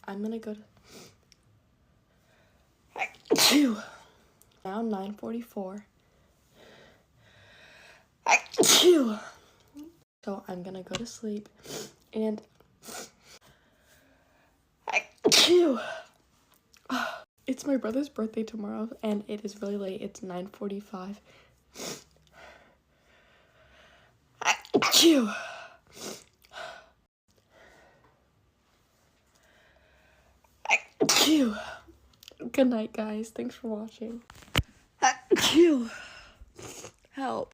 I'm gonna go to Achoo. Now 9:44. Achoo. So I'm gonna go to sleep and Achoo. It's my brother's birthday tomorrow and it is really late. It's 9:45. Achoo. Achoo. Good night, guys. Thanks for watching. Achoo. Help.